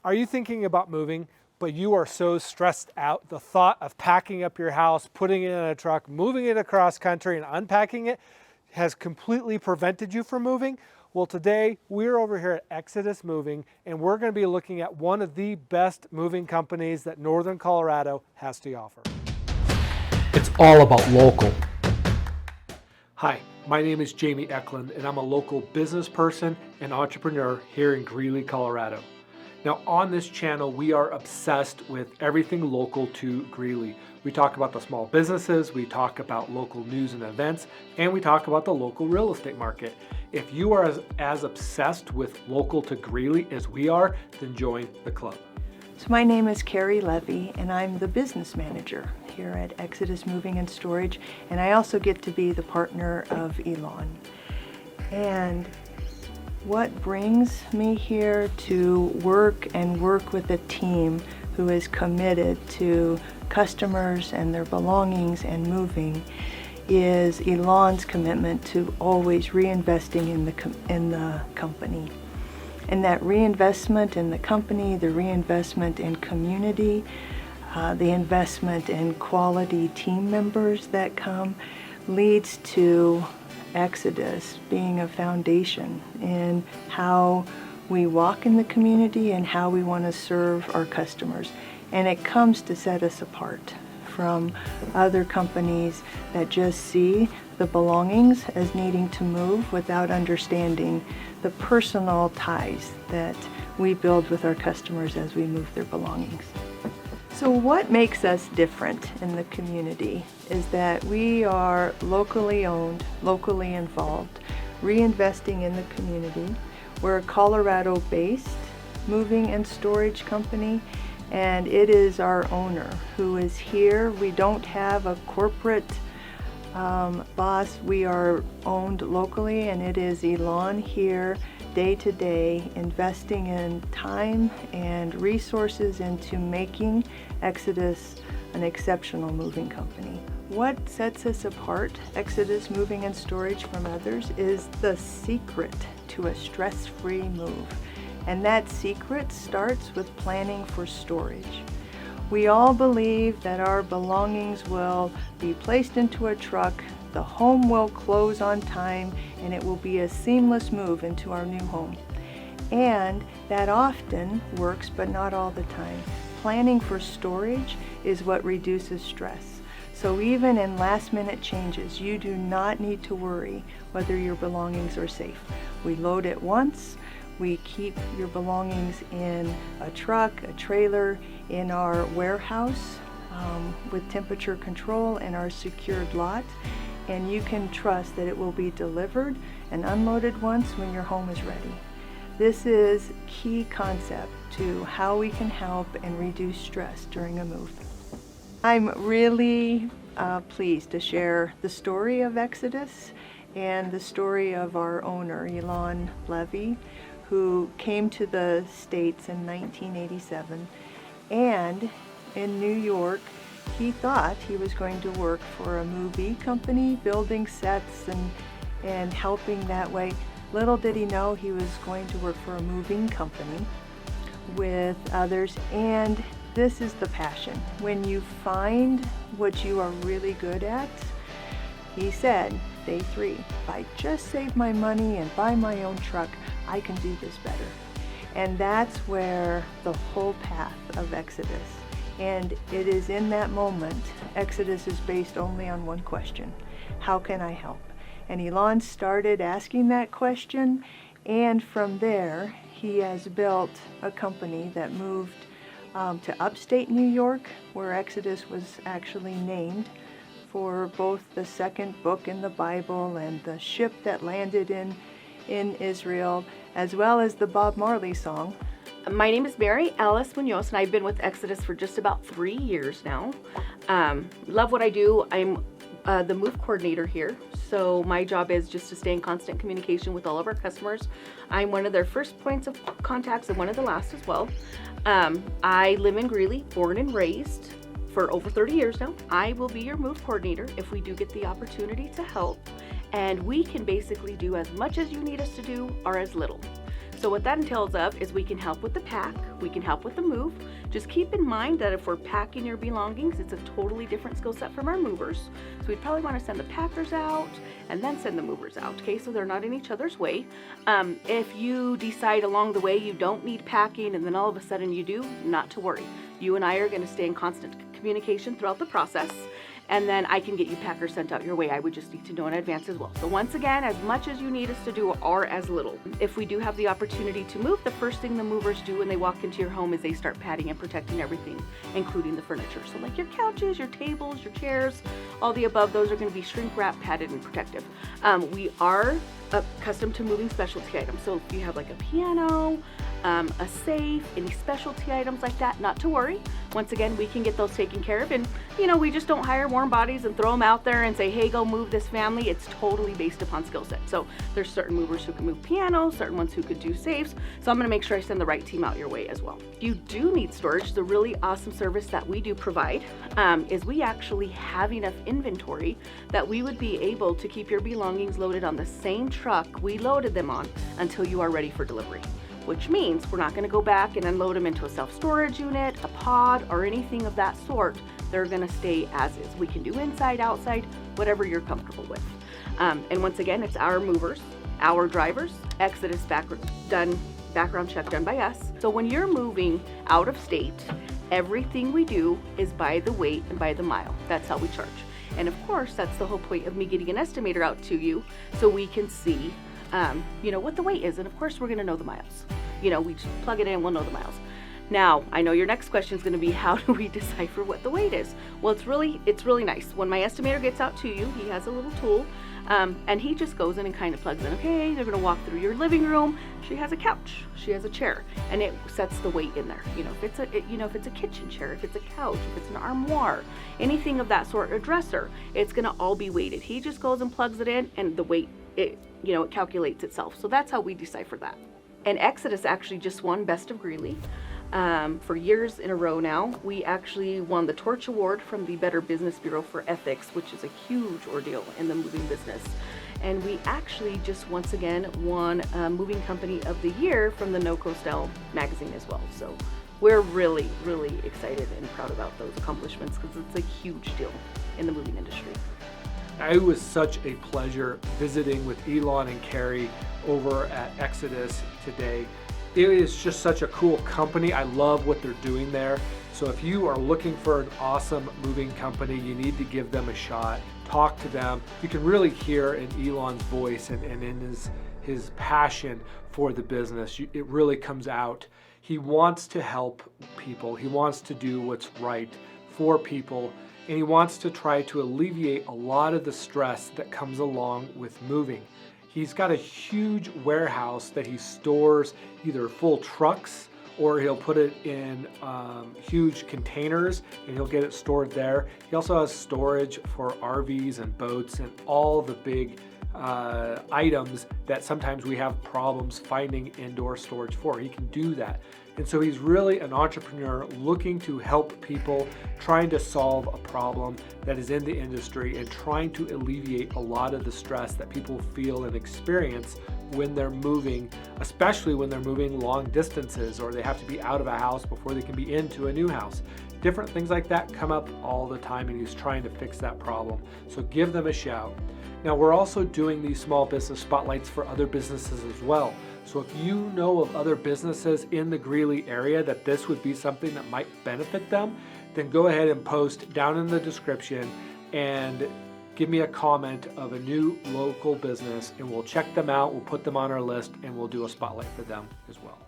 Are you thinking about moving, but you are so stressed out? The thought of packing up your house, putting it in a truck, moving it across country and unpacking it has completely prevented you from moving? Well, today we're over here at Exodus Moving, and we're going to be looking at one of the best moving companies that Northern Colorado has to offer. It's all about local. Hi, my name is Jamie Eklund, and I'm a local business person and entrepreneur here in Greeley, Colorado. Now, on this channel, we are obsessed with everything local to Greeley. We talk about the small businesses, we talk about local news and events, and we talk about the local real estate market. If you are as obsessed with local to Greeley as we are, then join the club. So my name is Ilan Levy, and I'm the business manager here at Exodus Moving and Storage, and I also get to be the partner of Ilan. And what brings me here to work with a team who is committed to customers and their belongings and moving is Ilan's commitment to always reinvesting in the company. And that reinvestment in the company, the reinvestment in community, the investment in quality team members that come leads to Exodus being a foundation in how we walk in the community and how we want to serve our customers. And it comes to set us apart from other companies that just see the belongings as needing to move without understanding the personal ties that we build with our customers as we move their belongings. So what makes us different in the community is that we are locally owned, locally involved, reinvesting in the community. We're a Colorado-based moving and storage company, and it is our owner who is here. We don't have a corporate boss. We are owned locally, and it is Ilan here day to day investing in time and resources into making Exodus an exceptional moving company. What sets us apart, Exodus Moving and Storage, from others is the secret to a stress-free move. And that secret starts with planning for storage. We all believe that our belongings will be placed into a truck, the home will close on time, and it will be a seamless move into our new home. And that often works, but not all the time. Planning for storage is what reduces stress. So even in last-minute changes, you do not need to worry whether your belongings are safe. We load it once. We keep your belongings in a truck, a trailer, in our warehouse with temperature control and our secured lot. And you can trust that it will be delivered and unloaded once when your home is ready. This is key concept to how we can help and reduce stress during a move. I'm really pleased to share the story of Exodus and the story of our owner, Ilan Levy, who came to the States in 1987. And in New York, he thought he was going to work for a movie company, building sets and helping that way. Little did he know he was going to work for a moving company with others. And this is the passion. When you find what you are really good at, he said, day 3, if I just save my money and buy my own truck, I can do this better. And that's where the whole path of Exodus. And it is in that moment, Exodus is based only on one question: how can I help? And Ilan started asking that question, and from there, he has built a company that moved to upstate New York, where Exodus was actually named for both the second book in the Bible and the ship that landed in Israel, as well as the Bob Marley song. My name is Mary Alice Munoz, and I've been with Exodus for just about 3 years now. Love what I do. I'm the move coordinator here, so my job is just to stay in constant communication with all of our customers. I'm one of their first points of contacts and one of the last as well. I live in Greeley, born and raised for over 30 years now. I will be your move coordinator if we do get the opportunity to help, and we can basically do as much as you need us to do or as little. So what that entails of is we can help with the pack, we can help with the move. Just keep in mind that if we're packing your belongings, it's a totally different skill set from our movers. So we'd probably want to send the packers out and then send the movers out, okay? So they're not in each other's way. If you decide along the way you don't need packing and then all of a sudden you do, not to worry. You and I are going to stay in constant communication throughout the process, and then I can get you packers sent out your way. I would just need to know in advance as well. So once again, as much as you need us to do or as little. If we do have the opportunity to move, the first thing the movers do when they walk into your home is they start padding and protecting everything, including the furniture. So like your couches, your tables, your chairs, all the above, those are going to be shrink wrap, padded, and protective. We are accustomed to moving specialty items. So if you have like a piano, a safe, any specialty items like that, not to worry. Once again, we can get those taken care of, and we just don't hire warm bodies and throw them out there and say, hey, go move this family. It's totally based upon skill set. So there's certain movers who can move pianos, certain ones who could do safes. So I'm going to make sure I send the right team out your way as well. If you do need storage, the really awesome service that we do provide is we actually have enough inventory that we would be able to keep your belongings loaded on the same truck we loaded them on until you are ready for delivery. Which means we're not going to go back and unload them into a self-storage unit, a pod, or anything of that sort. They're going to stay as is. We can do inside, outside, whatever you're comfortable with. And once again, it's our movers, our drivers, Exodus background check done by us. So when you're moving out of state, everything we do is by the weight and by the mile. That's how we charge. And of course, that's the whole point of me getting an estimator out to you so we can see what the weight is, and of course we're going to know the miles. We just plug it in, we'll know the miles. Now, I know your next question is going to be, how do we decipher what the weight is? Well, it's really nice. When my estimator gets out to you, he has a little tool, and he just goes in and kind of plugs in. Okay, they're going to walk through your living room. She has a couch, she has a chair, and it sets the weight in there. If it's a kitchen chair, if it's a couch, if it's an armoire, anything of that sort, a dresser, it's going to all be weighted. He just goes and plugs it in, and the weight, it calculates itself. So that's how we decipher that. And Exodus actually just won Best of Greeley for years in a row now. We actually won the Torch Award from the Better Business Bureau for Ethics, which is a huge ordeal in the moving business. And we actually just once again won Moving Company of the Year from the No Coastal magazine as well. So we're really, really excited and proud about those accomplishments because it's a huge deal in the moving industry. It was such a pleasure visiting with Ilan and Carrie over at Exodus today. It is just such a cool company. I love what they're doing there. So if you are looking for an awesome moving company, you need to give them a shot. Talk to them. You can really hear in Ilan's voice and in his passion for the business. It really comes out. He wants to help people. He wants to do what's right for people. And he wants to try to alleviate a lot of the stress that comes along with moving. He's got a huge warehouse that he stores either full trucks or he'll put it in huge containers and he'll get it stored there. He also has storage for RVs and boats and all the big items that sometimes we have problems finding indoor storage for. He can do that. And so he's really an entrepreneur looking to help people, trying to solve a problem that is in the industry and trying to alleviate a lot of the stress that people feel and experience when they're moving, especially when they're moving long distances or they have to be out of a house before they can be into a new house. Different things like that come up all the time and he's trying to fix that problem. So give them a shout. Now we're also doing these small business spotlights for other businesses as well. So if you know of other businesses in the Greeley area that this would be something that might benefit them, then go ahead and post down in the description and give me a comment of a new local business and we'll check them out, we'll put them on our list and we'll do a spotlight for them as well.